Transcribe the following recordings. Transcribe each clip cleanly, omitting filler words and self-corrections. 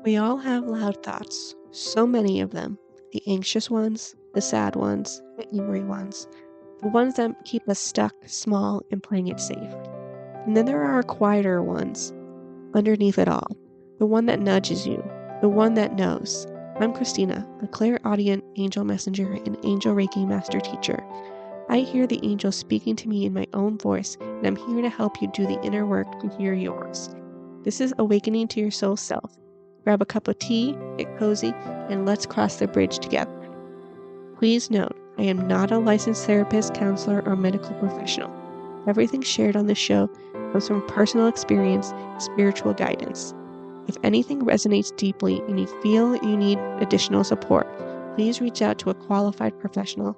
We all have loud thoughts, so many of them. The anxious ones, the sad ones, the angry ones, the ones that keep us stuck, small, and playing it safe. And then there are quieter ones, underneath it all. The one that nudges you, the one that knows. I'm Cristina, a clairaudient angel messenger and angel Reiki master teacher. I hear the angels speaking to me in my own voice, and I'm here to help you do the inner work to hear yours. This is Awakening to Your Soul Self. Grab a cup of tea, get cozy, and let's cross the bridge together. Please note, I am not a licensed therapist, counselor, or medical professional. Everything shared on this show comes from personal experience and spiritual guidance. If anything resonates deeply and you feel you need additional support, please reach out to a qualified professional.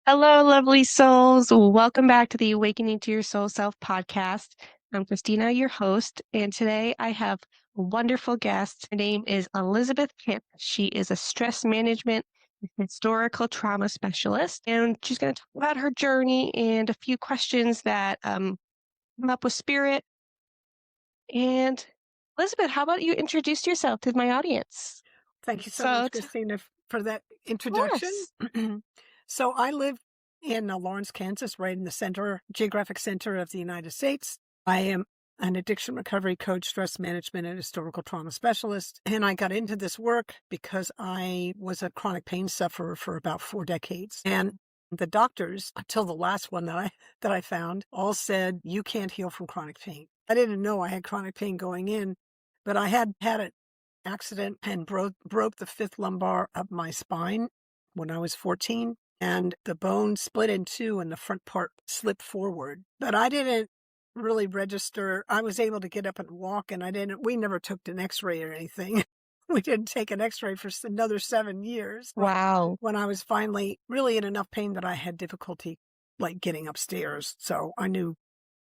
Hello, lovely souls. Welcome back to the Awakening to Your Soul Self podcast. I'm Cristina, your host, and today I have a wonderful guest. Her name is Elizabeth Kipp. She is a stress management and historical trauma specialist, and she's going to talk about her journey and a few questions that come up with spirit. And Elizabeth, how about you introduce yourself to my audience? Thank you so much, Cristina, for that introduction. So I live in Lawrence, Kansas, right in the geographic center of the United States. I am an addiction recovery coach, stress management, and historical trauma specialist. And I got into this work because I was a chronic pain sufferer for about 4 decades. And the doctors, until the last one that I found, all said, you can't heal from chronic pain. I didn't know I had chronic pain going in, but I had an accident and broke the 5th lumbar of my spine when I was 14. And the bone split in 2 and the front part slipped forward. But I didn't really register. I was able to get up and walk, and we never took an x-ray or anything. We didn't take an x-ray for another 7 years. Wow. When I was finally really in enough pain that I had difficulty like getting upstairs. So I knew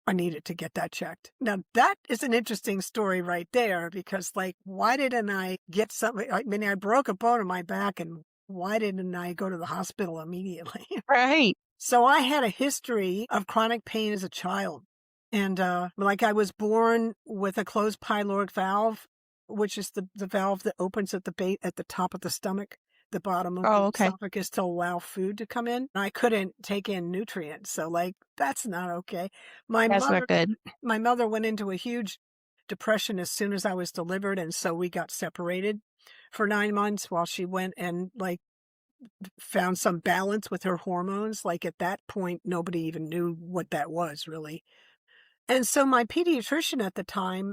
I needed to get that checked. Now that is an interesting story right there, because why didn't I get something? I mean, I broke a bone in my back, and why didn't I go to the hospital immediately? Right. So I had a history of chronic pain as a child. And I was born with a closed pyloric valve, which is the valve that opens at the top of the stomach, the bottom of the esophagus, to allow food to come in. I couldn't take in nutrients. So that's not okay. That's not good. My mother went into a huge depression as soon as I was delivered. And so we got separated for 9 months while she went and found some balance with her hormones. At that point, nobody even knew what that was really. And so my pediatrician at the time,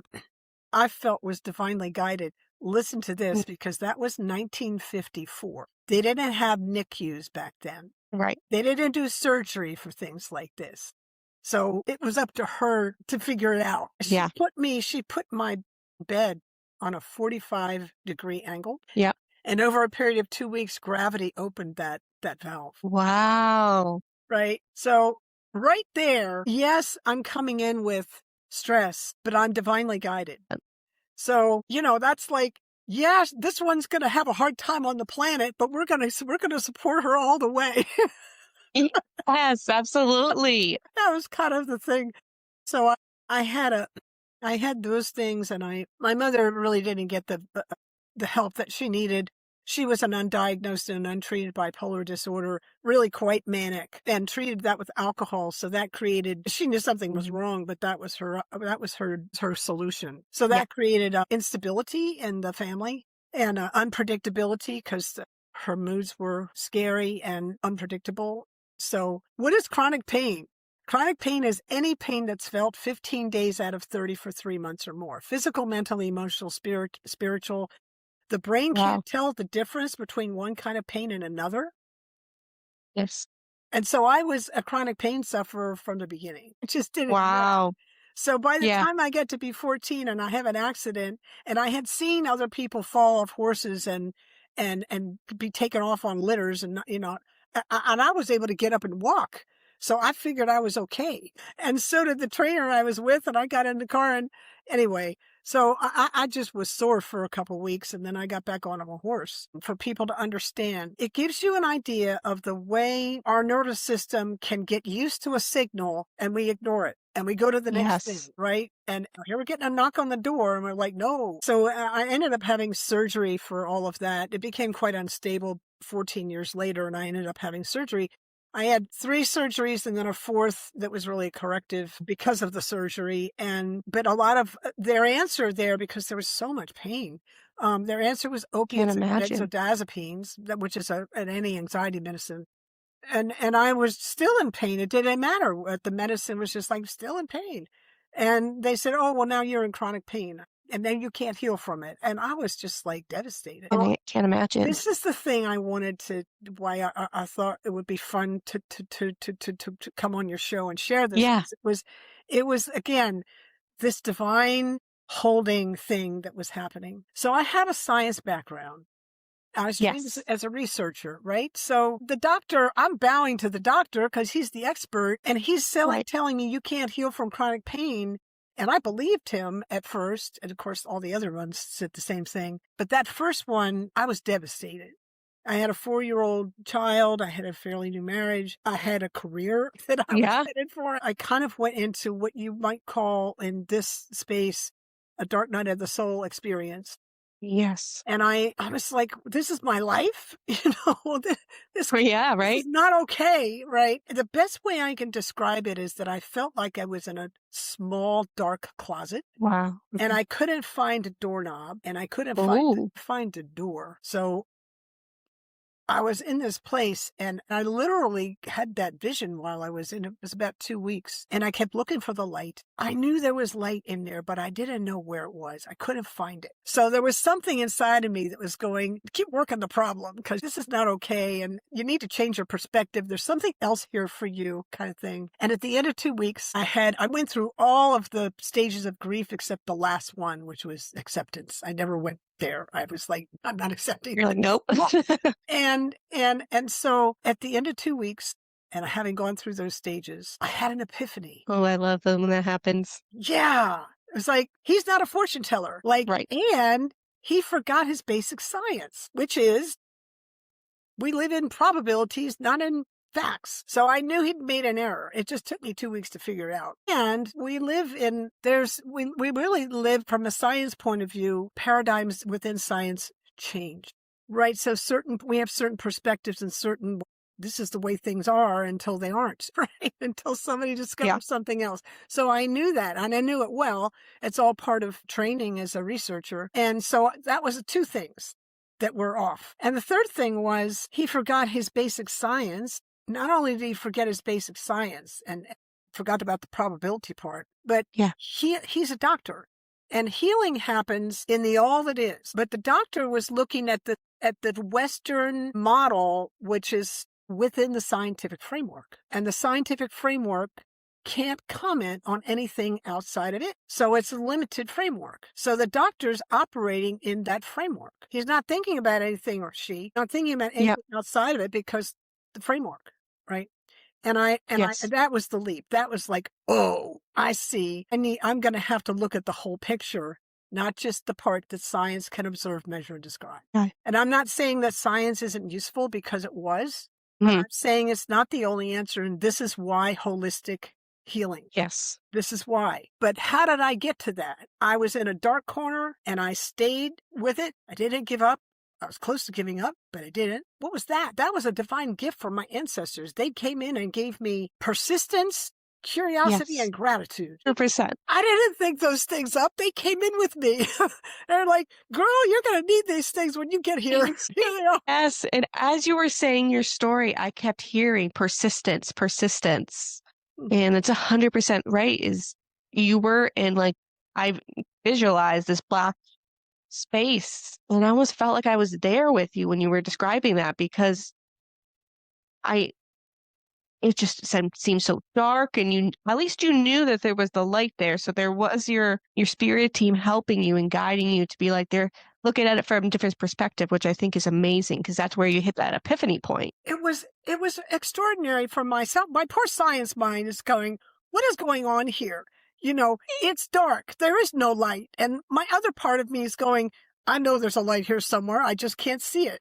I felt, was divinely guided. Listen to this, because that was 1954. They didn't have NICUs back then. Right. They didn't do surgery for things like this. So it was up to her to figure it out. Yeah. She put my bed on a 45-degree angle. Yeah. And over a period of 2 weeks, gravity opened that valve. Wow. Right. So right there, yes, I'm coming in with stress, but I'm divinely guided. So, that's yes, this one's going to have a hard time on the planet, but we're going to support her all the way. Yes, absolutely. That was kind of the thing. So I had those things, and my mother really didn't get the help that she needed. She was an undiagnosed and untreated bipolar disorder, really quite manic, and treated that with alcohol. So that she knew something was wrong, but that was her solution. So that created instability in the family and unpredictability, because her moods were scary and unpredictable. So what is chronic pain? Chronic pain is any pain that's felt 15 days out of 30 for 3 months or more. Physical, mental, emotional, spiritual. The brain can't tell the difference between one kind of pain and another. Yes. And so I was a chronic pain sufferer from the beginning. It just didn't matter. So by the time I get to be 14 and I have an accident, and I had seen other people fall off horses and be taken off on litters, and and I was able to get up and walk. So I figured I was okay. And so did the trainer I was with, and I got in the car, and anyway, So I just was sore for a couple of weeks, and then I got back on a horse. For people to understand, it gives you an idea of the way our nervous system can get used to a signal and we ignore it. And we go to the next thing, Yes. right? And here we're getting a knock on the door, and we're like, no. So I ended up having surgery for all of that. It became quite unstable 14 years later, and I ended up having surgery. I had 3 surgeries and then a 4th that was really corrective because of the surgery. But a lot of their answer there, because there was so much pain, their answer was Can't opiates and imagine. benzodiazepines, which is an anti-anxiety medicine. And I was still in pain. It didn't matter. The medicine was just like, still in pain. And they said, oh, well, now you're in chronic pain and then you can't heal from it. And I was just like devastated. And I can't imagine. This is the thing I wanted to, why I thought it would be fun to come on your show and share this. Yeah. It was again, this divine holding thing that was happening. So I have a science background. I was trained Yes. as a researcher, right? So the doctor, I'm bowing to the doctor because he's the expert, and he's Right. telling me you can't heal from chronic pain. And I believed him at first. And of course, all the other ones said the same thing. But that first one, I was devastated. I had a 4-year-old child. I had a fairly new marriage. I had a career that I was Yeah. headed for. I kind of went into what you might call in this space a dark night of the soul experience. Yes. And I was like, this is my life, this Yeah, this right? is not okay, right? The best way I can describe it is that I felt like I was in a small, dark closet, Wow. and I couldn't find a doorknob, and I couldn't Oh, find a door. So I was in this place, and I literally had that vision while I was in it. It was about 2 weeks, and I kept looking for the light. I knew there was light in there, but I didn't know where it was. I couldn't find it. So there was something inside of me that was going, keep working the problem, because this is not okay, and you need to change your perspective. There's something else here for you, kind of thing. And at the end of 2 weeks, I went through all of the stages of grief except the last one, which was acceptance. I never went there. I was like, I'm not accepting you're like, nope. And so at the end of 2 weeks, and having gone through those stages, I had an epiphany. Oh, I love them when that happens. Yeah. It was like, he's not a fortune teller. Right. And he forgot his basic science, which is we live in probabilities, not in facts. So I knew he'd made an error. It just took me 2 weeks to figure it out. And we live in, we really live from a science point of view, paradigms within science change, right? So we have certain perspectives and this is the way things are until they aren't, right? Until somebody discovers something else. So I knew that, and I knew it well. It's all part of training as a researcher. And so that was 2 things that were off. And the third thing was he forgot his basic science. Not only did he forget his basic science and forgot about the probability part, but he's a doctor. And healing happens in the all that is. But the doctor was looking at the Western model, which is within the scientific framework. And the scientific framework can't comment on anything outside of it. So it's a limited framework. So the doctor's operating in that framework. He's not thinking about anything, or she, not thinking about anything outside of it, because the framework, right? And that was the leap. That was like, oh, I see. I'm going to have to look at the whole picture, not just the part that science can observe, measure, and describe. Okay. And I'm not saying that science isn't useful, because it was. I'm saying it's not the only answer. And this is why holistic healing. Yes. This is why. But how did I get to that? I was in a dark corner and I stayed with it. I didn't give up. I was close to giving up, but I didn't. What was that? That was a divine gift from my ancestors. They came in and gave me persistence, curiosity, and gratitude. 100%. I didn't think those things up. They came in with me. They're like, girl, you're going to need these things when you get here. Here they are. Yes. And as you were saying your story, I kept hearing persistence. And it's 100% right. Is you were in, like, I visualized this black space, and I almost felt like I was there with you when you were describing that, because it just seemed so dark, and at least you knew that there was the light there. So there was your spirit team helping you and guiding you to be like, they're looking at it from a different perspective, which I think is amazing, because that's where you hit that epiphany point. It was extraordinary for myself. My poor science mind is going, what is going on here? it's dark. There is no light. And my other part of me is going, I know there's a light here somewhere. I just can't see it.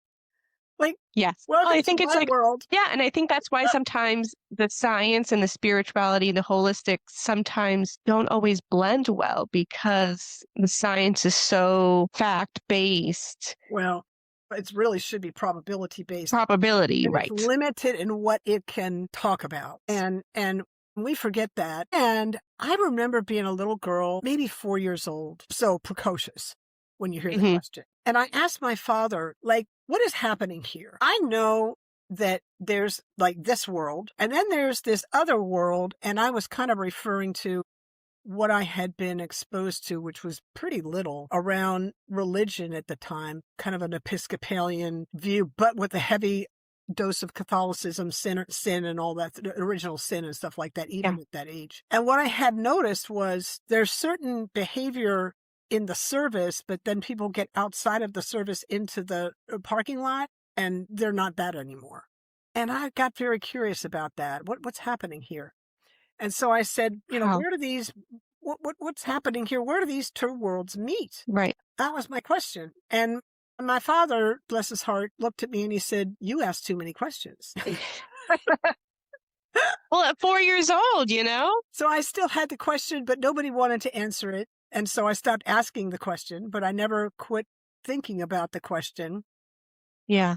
Like, Yes. Well, welcome I to think it's my like, world. yeah, and I think that's why sometimes the science and the spirituality, the holistic sometimes don't always blend well because the science is so fact-based. Well, it really should be probability-based. Probability, And it's right. limited in what it can talk about. And we forget that. And I remember being a little girl, maybe 4 years old, so precocious when you hear the question. And I asked my father, like, what is happening here? I know that there's like this world, and then there's this other world. And I was kind of referring to what I had been exposed to, which was pretty little around religion at the time, kind of an Episcopalian view, but with a heavy dose of Catholicism, sin and all that, the original sin and stuff like that, even at that age. And what I had noticed was there's certain behavior in the service, but then people get outside of the service into the parking lot and they're not that anymore. And I got very curious about that. What's happening here? And so I said, Wow. where do these, what's happening here? Where do these two worlds meet? Right. That was my question. And my father, bless his heart, looked at me and he said, you asked too many questions. Well, at 4 years old, So I still had the question, but nobody wanted to answer it. And so I stopped asking the question, but I never quit thinking about the question. Yeah.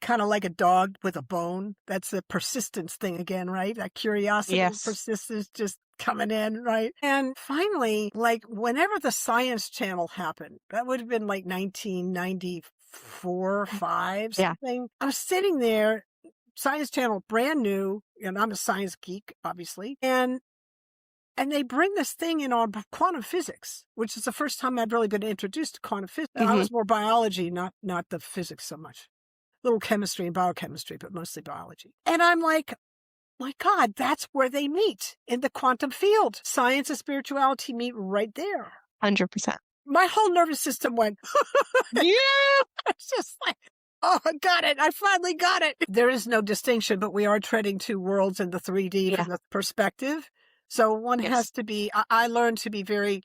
Kind of like a dog with a bone. That's the persistence thing again, right? That curiosity, Yes. persistence just coming in, right? And finally, like whenever the Science Channel happened, that would have been like 1994, 5, something. I was sitting there, Science Channel, brand new, and I'm a science geek, obviously. And they bring this thing in on quantum physics, which is the first time I'd really been introduced to quantum physics. I was more biology, not the physics so much. Little chemistry and biochemistry, but mostly biology. And I'm like, my God, that's where they meet, in the quantum field. Science and spirituality meet right there. 100%. My whole nervous system went, yeah. It's just like, oh, I got it. I finally got it. There is no distinction, but we are treading two worlds in the 3D from the perspective. So one has to be, I learned to be very,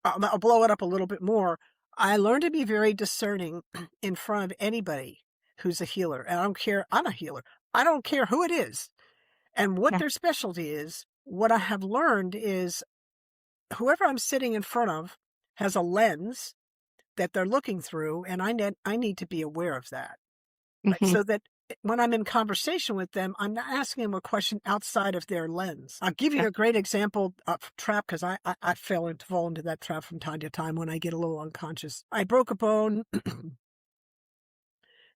I'll blow it up a little bit more. I learned to be very discerning in front of anybody who's a healer. And I don't care. I'm a healer. I don't care who it is and what their specialty is. What I have learned is whoever I'm sitting in front of has a lens that they're looking through. And I need to be aware of that. Right? So that when I'm in conversation with them, I'm not asking them a question outside of their lens. I'll give you a great example of trap, because I fall into that trap from time to time when I get a little unconscious. I broke a bone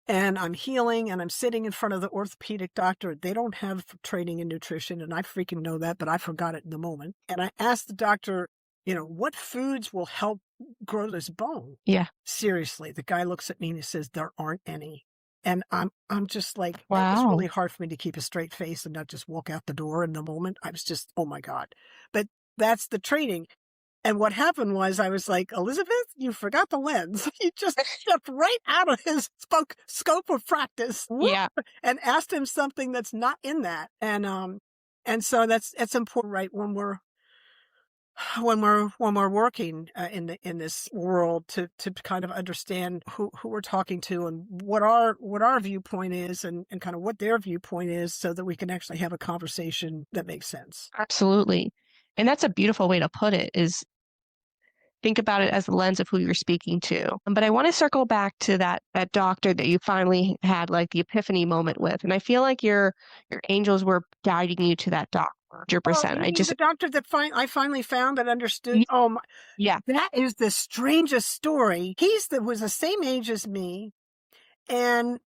and I'm healing and I'm sitting in front of the orthopedic doctor. They don't have training in nutrition, and I freaking know that, but I forgot it in the moment. And I asked the doctor, what foods will help grow this bone? Yeah. Seriously, the guy looks at me and he says, there aren't any. And I'm just like, wow. It's really hard for me to keep a straight face and not just walk out the door in the moment. I was just, oh my God. But that's the training. And what happened was I was like, Elizabeth, you forgot the lens. You just stepped right out of his scope of practice. Yeah. And asked him something that's not in that. And so it's important, right? When we're working in this world to kind of understand who we're talking to and what our viewpoint is and kind of what their viewpoint is, so that we can actually have a conversation that makes sense. Absolutely. And that's a beautiful way to put it, is think about it as the lens of who you're speaking to. But I want to circle back to that doctor that you finally had like the epiphany moment with. And I feel like your angels were guiding you to that doctor. 100%. The doctor that I finally found that understood. Oh my, yeah, that is the strangest story. Was the same age as me, and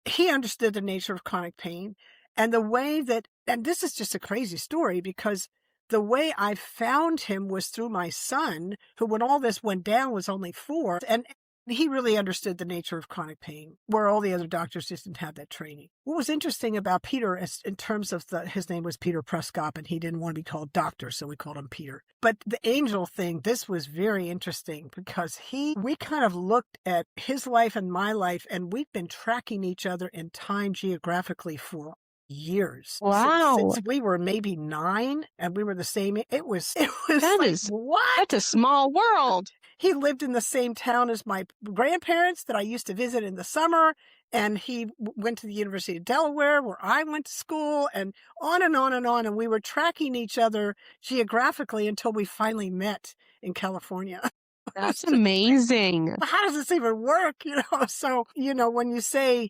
he understood the nature of chronic pain and the way that. And this is just a crazy story, because the way I found him was through my son, who, when all this went down, was only 4, and he really understood the nature of chronic pain, where all the other doctors just didn't have that training. What was interesting about Peter, in terms of his name was Peter Prescott, and he didn't want to be called doctor, so we called him Peter. But the angel thing, this was very interesting, because we kind of looked at his life and my life, and we've been tracking each other in time geographically for years. Wow. Since we were maybe 9 and we were the same. It was That like, is, what? that's a small world. He lived in the same town as my grandparents that I used to visit in the summer. And he went to the University of Delaware, where I went to school, and on and on and on. And we were tracking each other geographically until we finally met in California. That's amazing. How does this even work? So, when you say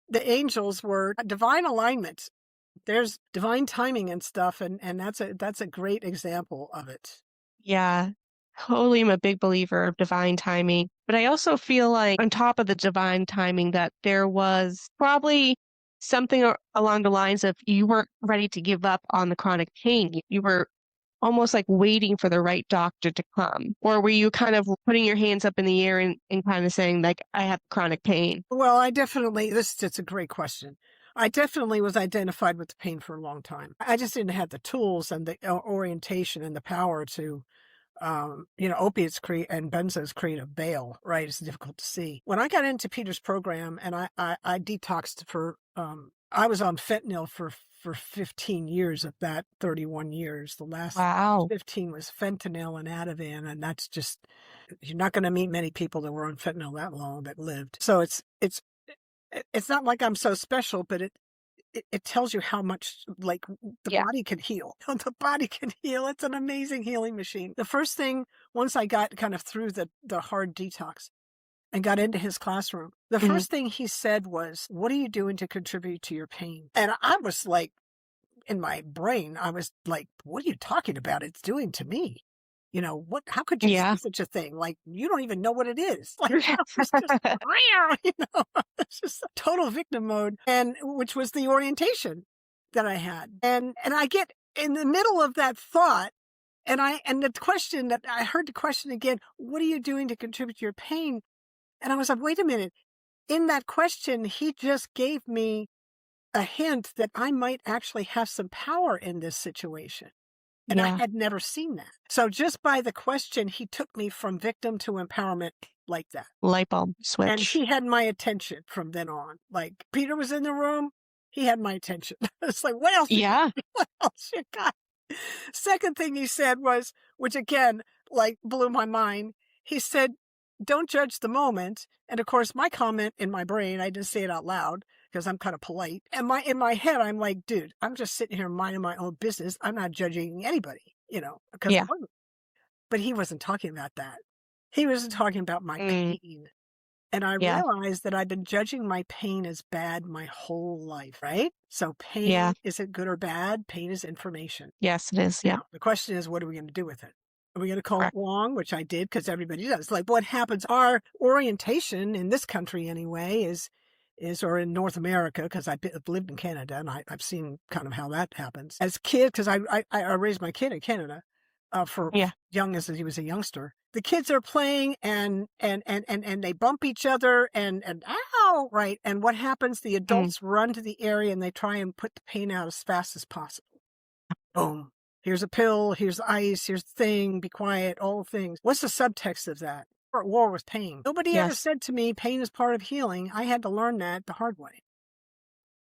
the angels were divine alignment, there's divine timing and stuff. And that's a great example of it. Yeah, totally am a big believer of divine timing. But I also feel like on top of the divine timing that there was probably something along the lines of you weren't ready to give up on the chronic pain. You were almost like waiting for the right doctor to come. Or were you kind of putting your hands up in the air and kind of saying, like, I have chronic pain? Well, it's a great question. I definitely was identified with the pain for a long time. I just didn't have the tools and the orientation and the power to, opiates create and benzos create a veil, right? It's difficult to see. When I got into Peter's program and I detoxed I was on fentanyl for 15 years of that 31 years. The last Wow. 15 was fentanyl and Ativan. And that's just, you're not going to meet many people that were on fentanyl that long that lived. So it's not like I'm so special, but it tells you how much, like, the body can heal. The body can heal. It's an amazing healing machine. The first thing, once I got kind of through the hard detox and got into his classroom, the first thing he said was, "What are you doing to contribute to your pain?" And I was like, in my brain, I was like, "What are you talking about? It's doing to me. How could you say such a thing? Like, you don't even know what it is." Like, it's just, it's just a total victim mode, and which was the orientation that I had. And I get in the middle of that thought, and the question that I heard the question again, "What are you doing to contribute to your pain?" And I was like, wait a minute. In that question, he just gave me a hint that I might actually have some power in this situation. And I had never seen that. So just by the question, he took me from victim to empowerment like that. Light bulb switch. And he had my attention from then on. Like, Peter was in the room, he had my attention. It's like, what else? What else you got? Second thing he said was, which again, like, blew my mind. He said, "Don't judge the moment." And of course, my comment in my brain, I didn't say it out loud because I'm kind of polite. And in my head, I'm like, dude, I'm just sitting here minding my own business. I'm not judging anybody, because I wasn't. But he wasn't talking about that. He wasn't talking about my pain. And I realized that I've been judging my pain as bad my whole life, right? So pain isn't good or bad. Pain is information. Yes, it is. Yeah. Now, the question is, what are we going to do with it? Are we going to call it wrong, which I did because everybody does? Like, what happens? Our orientation in this country, anyway, is or in North America, because I've lived in Canada and I've seen kind of how that happens. As a kid, because I raised my kid in Canada for young as he was a youngster. The kids are playing and they bump each other and ow, right? And what happens? The adults run to the area and they try and put the pain out as fast as possible. Boom. Here's a pill, here's ice, here's the thing, be quiet, all things. What's the subtext of that? We're at war with pain. Nobody ever said to me, pain is part of healing. I had to learn that the hard way.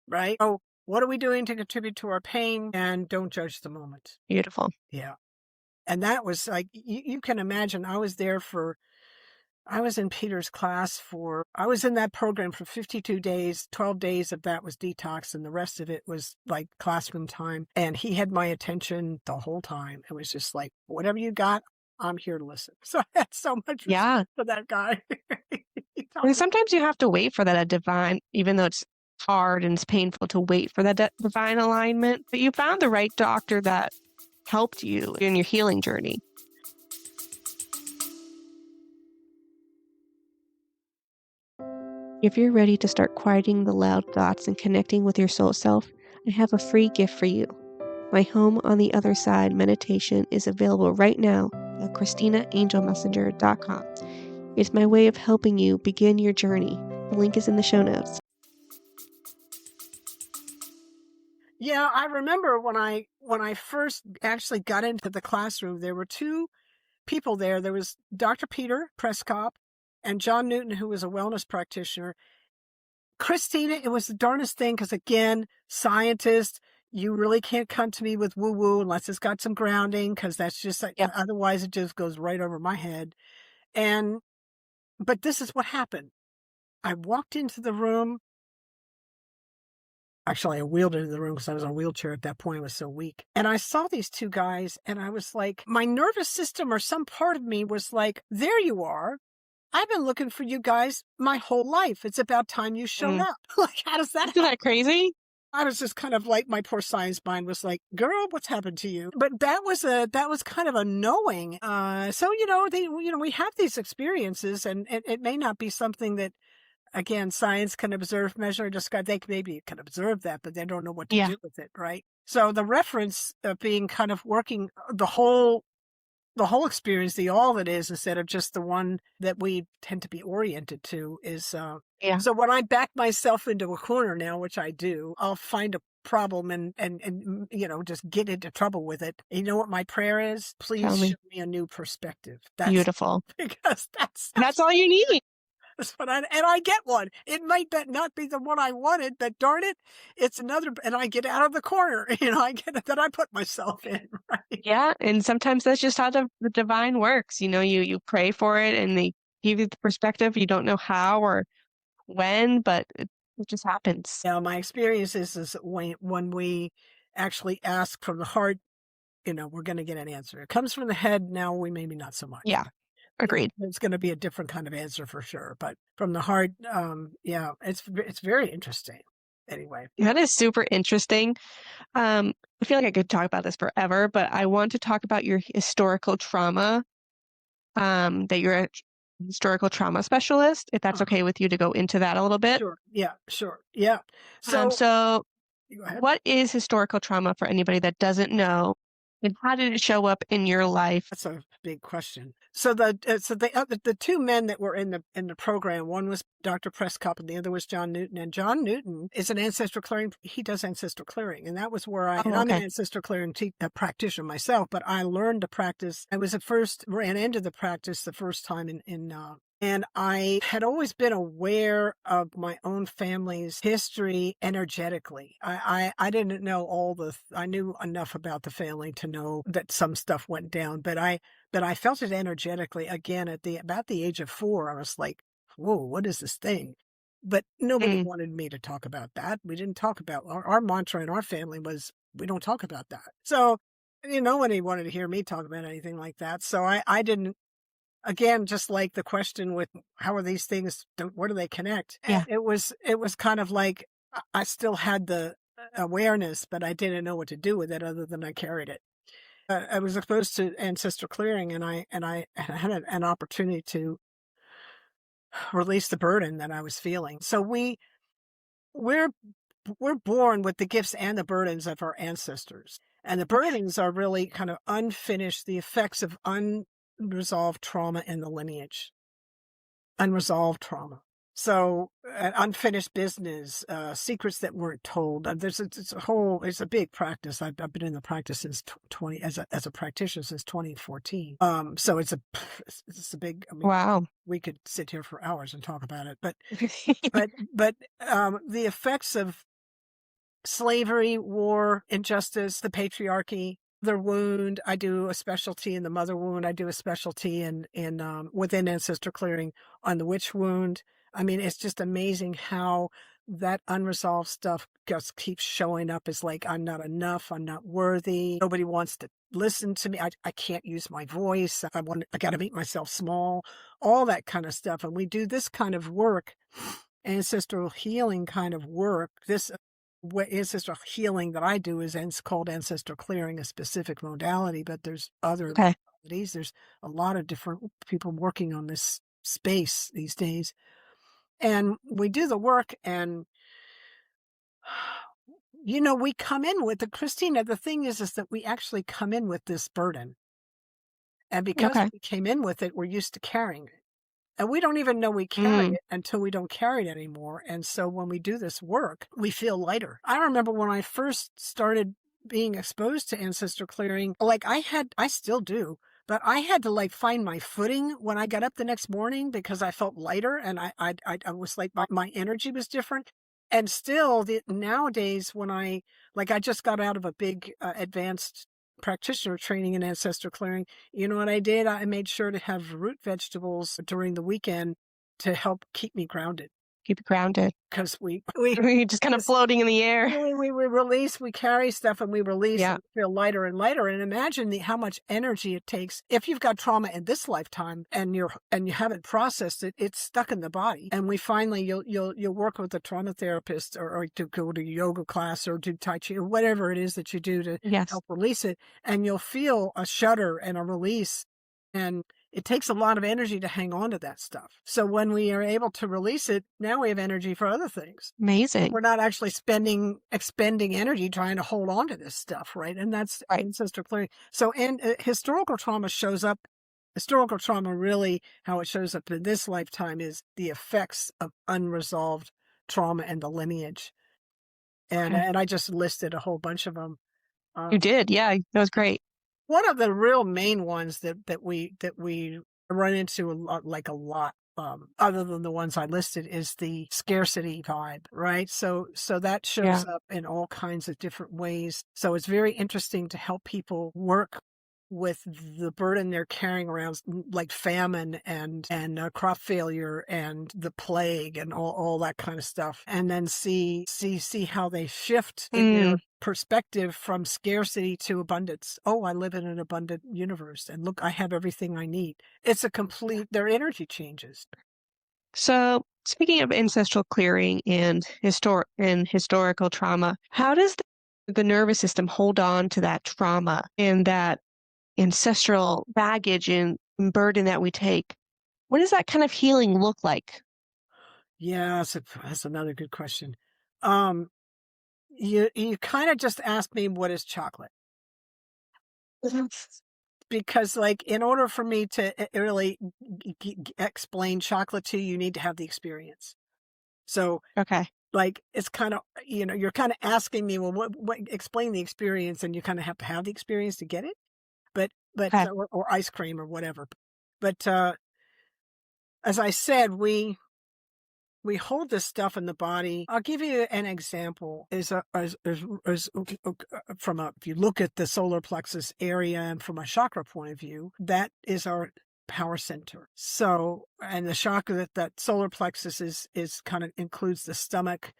Right? Oh, what are we doing to contribute to our pain? And don't judge the moment. Beautiful. Yeah. And that was like, you can imagine, I was in Peter's class I was in that program for 52 days, 12 days of that was detox, and the rest of it was like classroom time. And he had my attention the whole time. It was just like, whatever you got, I'm here to listen. So I had so much respect for that guy. And sometimes you have to wait for that divine, even though it's hard and it's painful to wait for that divine alignment. But you found the right doctor that helped you in your healing journey. If you're ready to start quieting the loud thoughts and connecting with your soul self, I have a free gift for you. My Home on the Other Side meditation is available right now at CristinaAngelMessenger.com. It's my way of helping you begin your journey. The link is in the show notes. Yeah, I remember when I first actually got into the classroom, there were two people there. There was Dr. Peter Prescott and John Newton, who was a wellness practitioner. Cristina, it was the darndest thing because, again, scientist, you really can't come to me with woo-woo unless it's got some grounding, because that's just like, Yep. otherwise it just goes right over my head. But this is what happened. I walked into the room. Actually, I wheeled into the room because I was on a wheelchair at that point. I was so weak. And I saw these two guys, and I was like, my nervous system or some part of me was like, there you are. I've been looking for you guys my whole life. It's about time you showed Mm. up. Like, how does that Isn't happen? that crazy? I was just kind of like, my poor science mind was like, girl, what's happened to you? But that was kind of a knowing. So, we have these experiences, and it may not be something that, again, science can observe, measure, describe. They maybe can observe that, but they don't know what to Yeah. do with it, right? So the reference of being kind of working the whole experience, the all that is, instead of just the one that we tend to be oriented to, is Yeah. so when I back myself into a corner now, which I do, I'll find a problem and just get into trouble with it. You know what my prayer is? Please Tell show me. me a new perspective. That's Beautiful. because that's That's all you need. that's what I get one. It might not be the one I wanted, but darn it, it's another, and I get out of the corner. I get it that I put myself in, right? Yeah, and sometimes that's just how the divine works. You pray for it, and they give you the perspective. You don't know how or when, but it just happens. Now, my experience is when we actually ask from the heart, we're going to get an answer. It comes from the head. Now we maybe not so much. Yeah, agreed. It's going to be a different kind of answer for sure. But from the heart, yeah, it's very interesting. Anyway, That is super interesting. I feel like I could talk about this forever, but I want to talk about your historical trauma. That you're a historical trauma specialist, if that's uh, okay with you to go into that a little bit. sure, yeah, sure, yeah. So So go ahead. what is historical trauma for anybody that doesn't know, and how did it show up in your life? That's a big question. So the two men that were in the program, one was Dr. Prescott and the other was John Newton. And John Newton is an ancestral clearing. He does ancestral clearing, and that was where and Oh, I'm an okay. ancestral clearing practitioner myself. But I learned to practice. I was ran into the practice the first time and I had always been aware of my own family's history energetically. I didn't know I knew enough about the family to know that some stuff went down, but I felt it energetically. Again, about the age of 4, I was like, whoa, what is this thing? But nobody Mm, wanted me to talk about that. We didn't talk about our mantra in our family was we don't talk about that. So, nobody wanted to hear me talk about anything like that. So I didn't. Again, just like the question with how are these things, where do they connect? yeah. It was kind of like I still had the awareness, but I didn't know what to do with it other than I carried it. I was exposed to ancestral clearing, and I had an opportunity to release the burden that I was feeling. So we're we're born with the gifts and the burdens of our ancestors, and the Okay. burdens are really kind of unfinished, the effects of unresolved trauma in the lineage. Unresolved trauma. So, unfinished business, secrets that weren't told. It's a big practice. I've been in the practice since 20, as a practitioner since 2014. So it's a big, I mean, Wow. we could sit here for hours and talk about it, but the effects of slavery, war, injustice, the patriarchy, the wound. I do a specialty in the mother wound. I do a specialty in within ancestor clearing on the witch wound. I mean, it's just amazing how that unresolved stuff just keeps showing up as like, I'm not enough. I'm not worthy. Nobody wants to listen to me. I can't use my voice. I got to make myself small, all that kind of stuff. And we do this kind of work, ancestral healing kind of work. This what ancestral healing that I do is called ancestral clearing, a specific modality, but there's other Okay. modalities. There's a lot of different people working on this space these days. And we do the work, and we come in with Christina, the thing is that we actually come in with this burden. And because Okay. we came in with it, we're used to carrying it. And we don't even know we carry Mm, it until we don't carry it anymore. And so when we do this work, we feel lighter. I remember when I first started being exposed to ancestor clearing, like I still do, But I had to like find my footing when I got up the next morning because I felt lighter and I was like, my energy was different. And still nowadays when I just got out of a big advanced practitioner training in ancestral clearing, you know what I did? I made sure to have root vegetables during the weekend to help keep me grounded Keep it grounded. because we You're just kind of floating in the air. we release, we carry stuff and we release Yeah. and feel lighter and lighter. And imagine how much energy it takes if you've got trauma in this lifetime and you haven't processed it, it's stuck in the body. And we finally, you'll work with a trauma therapist or to go to yoga class or do Tai Chi or whatever it is that you do to Yes. help release it. And you'll feel a shudder and a release. And it takes a lot of energy to hang on to that stuff. So when we are able to release it, now we have energy for other things. Amazing. We're not actually expending energy trying to hold on to this stuff, right? And that's Right. ancestral clearing. So, and historical trauma shows up. Historical trauma, really, how it shows up in this lifetime is the effects of unresolved trauma and the lineage. And Okay. and I just listed a whole bunch of them. You did. Yeah. That was great. One of the real main ones that we run into a lot, other than the ones I listed, is the scarcity vibe, right? So that shows up in all kinds of different ways. So it's very interesting to help people work with the burden they're carrying around, like famine and crop failure and the plague and all that kind of stuff, and then see how they shift in their perspective from scarcity to abundance. Oh, I live in an abundant universe, and look, I have everything I need. It's a complete. Their energy changes. So, speaking of ancestral clearing and historical trauma, how does the nervous system hold on to that trauma and that ancestral baggage and burden that we take? What does that kind of healing look like? Yeah, that's another good question. You kind of just asked me, what is chocolate? Because, like, in order for me to really explain chocolate to you, you need to have the experience. So, Okay. like, it's kind of, you're kind of asking me, well, what explain the experience, and you kind of have to have the experience to get it. But Okay. or ice cream or whatever. But as I said, we hold this stuff in the body. I'll give you an example. From if you look at the solar plexus area and from a chakra point of view, that is our power center. So, and the chakra that solar plexus is kind of includes the stomach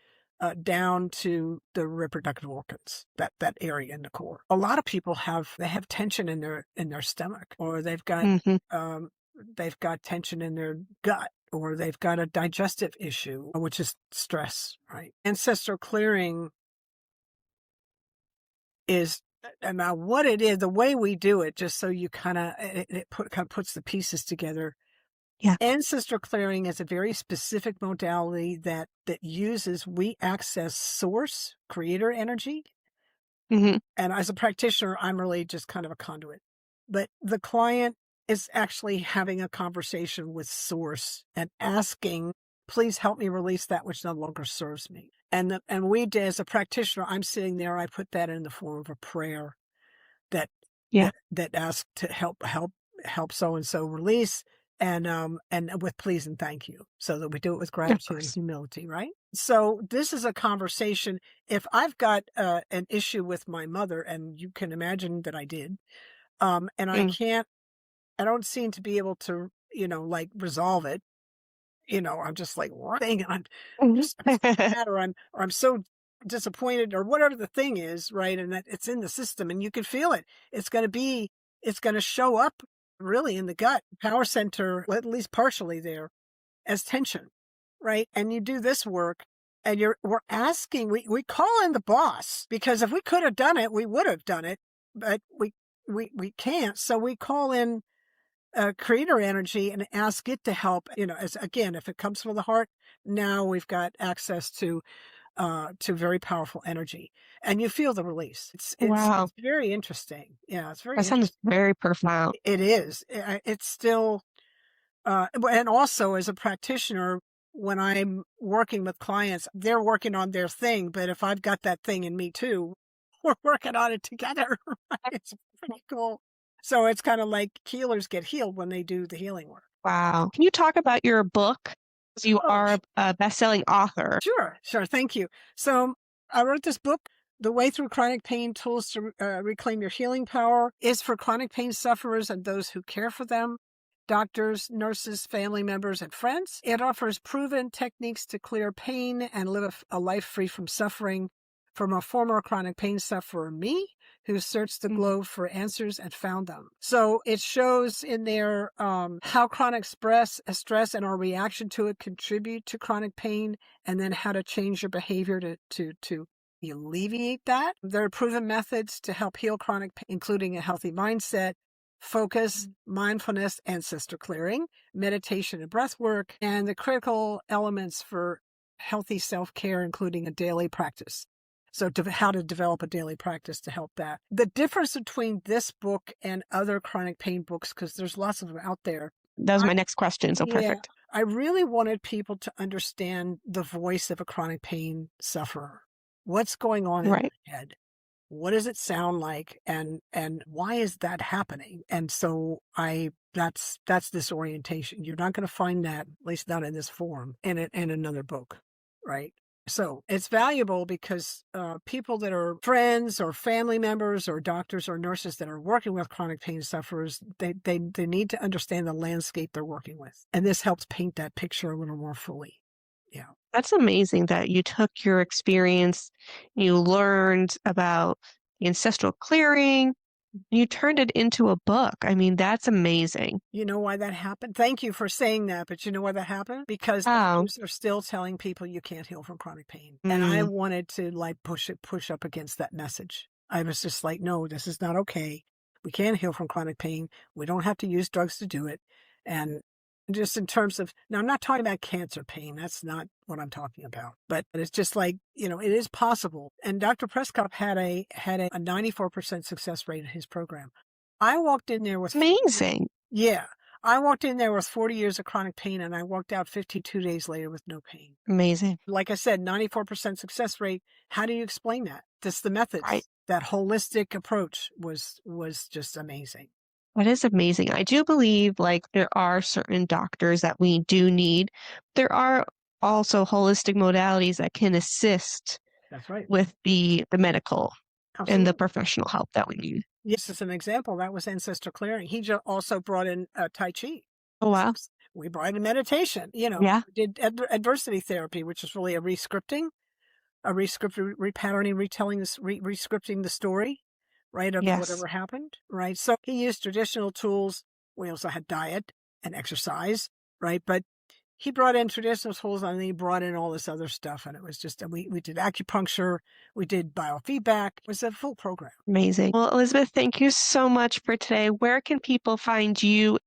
down to the reproductive organs, that area in the core. A lot of people have tension in their stomach, or they've got tension in their gut, or they've got a digestive issue, which is stress, right? Ancestral clearing is, now what it is, the way we do it, just so you kind of, puts the pieces together. Yeah. Ancestral clearing is a very specific modality that we access source, creator energy. Mm-hmm. And as a practitioner, I'm really just kind of a conduit. But the client is actually having a conversation with source and asking, please help me release that which no longer serves me. And we did, as a practitioner, I'm sitting there, I put that in the form of a prayer that asks to help so-and-so release, and with please and thank you, so that we do it with gratitude and humility, right? So this is a conversation. If I've got an issue with my mother, and you can imagine that I did, and I don't seem to be able to, like, resolve it. I'm just like, what thing? I'm just I'm so mad, or I'm so disappointed, or whatever the thing is, right? And that it's in the system, and you can feel it. It's going to show up really in the gut power center, at least partially there, as tension, right? And you do this work, and we're asking, we call in the boss, because if we could have done it, we would have done it, but we can't. So we call in creator energy and ask it to help. As again, if it comes from the heart, now we've got access to very powerful energy, and you feel the release. Wow. It's very interesting. Yeah, it's very That sounds interesting. very profound. It is. It's still, and also as a practitioner, when I'm working with clients, they're working on their thing, but if I've got that thing in me too, we're working on it together. It's pretty cool. So it's kind of like healers get healed when they do the healing work. Wow. Can you talk about your book? Because you Oh, are a best-selling author. sure. Thank you. So I wrote this book, The Way Through Chronic Pain, Tools to Reclaim Your Healing Power, is for chronic pain sufferers and those who care for them, doctors, nurses, family members, and friends. It offers proven techniques to clear pain and live a life free from suffering from a former chronic pain sufferer, me, who searched the globe for answers and found them. So it shows in there how chronic stress and our reaction to it contribute to chronic pain, and then how to change your behavior to alleviate that. There are proven methods to help heal chronic pain, including a healthy mindset, focus, mindfulness, ancestor clearing, meditation and breath work, and the critical elements for healthy self-care, including a daily practice. So how to develop a daily practice to help that. The difference between this book and other chronic pain books, because there's lots of them out there. That was my next question, so perfect. I really wanted people to understand the voice of a chronic pain sufferer. What's going on in their head? What does it sound like? And why is that happening? And so that's this orientation. You're not going to find that, at least not in this form, in another book, right? So it's valuable because people that are friends or family members or doctors or nurses that are working with chronic pain sufferers, they need to understand the landscape they're working with. And this helps paint that picture a little more fully. Yeah. That's amazing that you took your experience, you learned about the ancestral clearing, and you turned it into a book. I mean, that's amazing. You know why that happened? Thank you for saying that, but you know why that happened? Because doctors are still telling people you can't heal from chronic pain. And I wanted to push up against that message. I was just like, no, this is not okay. We can't heal from chronic pain. We don't have to use drugs to do it. And just in terms of, now I'm not talking about cancer pain. That's not what I'm talking about. But it's just like, it is possible. And Dr. Prescott had a 94% success rate in his program. I walked in there with amazing. Yeah. I walked in there with 40 years of chronic pain, and I walked out 52 days later with no pain. Amazing. Like I said, 94% success rate. How do you explain that? That's the methods. Right. That holistic approach was just amazing. That is amazing. I do believe there are certain doctors that we do need. There are also holistic modalities that can assist with the medical and the professional help that we need. Yes, as an example, that was ancestral clearing. He also brought in Tai Chi. Oh, wow. We brought in meditation. We did adversity therapy, which is really a rescripting, repatterning, retelling, rescripting the story, right, of whatever happened, right? So he used traditional tools. We also had diet and exercise, right? But he brought in traditional tools, and then he brought in all this other stuff. And it was just, we did acupuncture, we did biofeedback. It was a full program. Amazing. Well, Elizabeth, thank you so much for today. Where can people find you?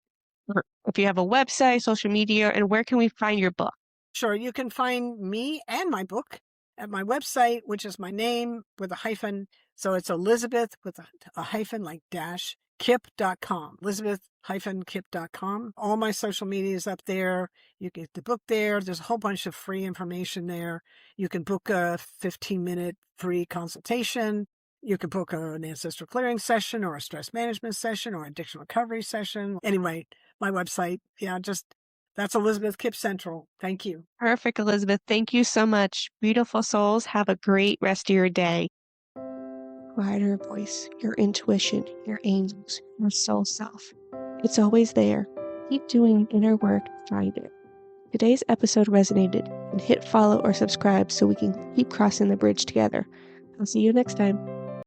If you have a website, social media, and where can we find your book? Sure. You can find me and my book at my website, which is my name with a hyphen. So it's Elizabeth with a hyphen, like dash, Kipp.com, Elizabeth-Kipp.com. All my social media is up there. You get the book there. There's a whole bunch of free information there. You can book a 15-minute free consultation. You can book an ancestral clearing session or a stress management session or addiction recovery session. Anyway, my website, that's Elizabeth Kipp Central. Thank you. Perfect, Elizabeth. Thank you so much. Beautiful souls. Have a great rest of your day. Quieter voice, your intuition, your angels, your soul self. It's always there. Keep doing inner work to find it. Today's episode resonated, and hit follow or subscribe so we can keep crossing the bridge together. I'll see you next time.